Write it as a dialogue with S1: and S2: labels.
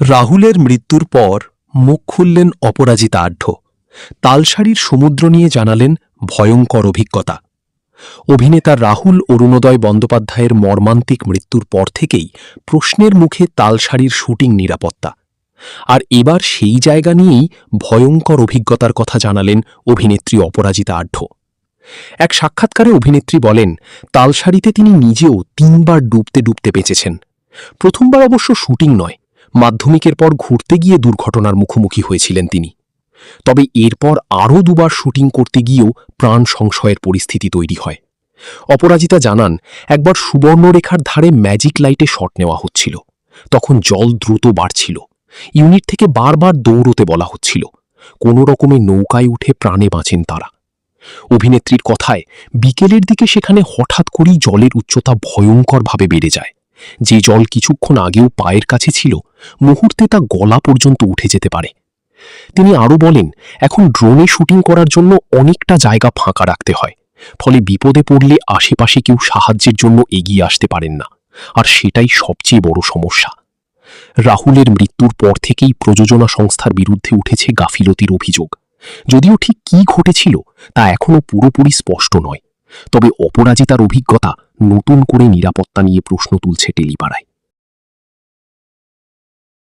S1: রাহুলের মৃত্যুর পর মুখ খুললেন অপরাজিতা আঢ্য। তালসারির সমুদ্র নিয়ে জানালেন ভয়ঙ্কর অভিজ্ঞতা। অভিনেতা রাহুল অরুণোদয় বন্দ্যোপাধ্যায়ের মর্মান্তিক মৃত্যুর পর থেকেই প্রশ্নের মুখে তালসারির শুটিং নিরাপত্তা। আর এবার সেই জায়গা নিয়েই ভয়ঙ্কর অভিজ্ঞতার কথা জানালেন অভিনেত্রী অপরাজিতা আঢ্য। এক সাক্ষাৎকারে অভিনেত্রী বলেন, তালসারিতে তিনি নিজেও ৩ বার ডুবতে ডুবতে বেঁচেছেন। প্রথমবার অবশ্য শুটিং নয়, মাধ্যমিকের পর ঘুরতে গিয়ে দুর্ঘটনার মুখোমুখি হয়েছিলেন তিনি। তবে এরপর আরও ২ বার শুটিং করতে গিয়েও প্রাণ সংশয়ের পরিস্থিতি তৈরি হয়। অপরাজিতা জানান, একবার সুবর্ণরেখার ধারে ম্যাজিক লাইটে শট নেওয়া হচ্ছিল। তখন জল দ্রুত বাড়ছিল। ইউনিট থেকে বারবার দৌড়তে বলা হচ্ছিল। কোনো রকমে নৌকায় উঠে প্রাণে বাঁচেন তারা। অভিনেত্রীর কথায়, বিকেলের দিকে সেখানে হঠাৎ করেই জলের উচ্চতা ভয়ঙ্করভাবে বেড়ে যায়। যে জল কিছুক্ষণ আগেও পায়ের কাছে ছিল, মুহূর্তে তা গলা পর্যন্ত উঠে যেতে পারে। তিনি আরও বলেন, এখন ড্রোনে শুটিং করার জন্য অনেকটা জায়গা ফাঁকা রাখতে হয়। ফলে বিপদে পড়লে আশেপাশে কেউ সাহায্যের জন্য এগিয়ে আসতে পারেন না। আর সেটাই সবচেয়ে বড় সমস্যা। রাহুলের মৃত্যুর পর থেকেই প্রযোজনা সংস্থার বিরুদ্ধে উঠেছে গাফিলতির অভিযোগ। যদিও ঠিক কী ঘটেছিল তা এখনও পুরোপুরি স্পষ্ট নয়। তবে অপরাজিতার অভিজ্ঞতা নতুন করে নিরাপত্তা নিয়ে প্রশ্ন তুলছে টেলিপাড়ায়।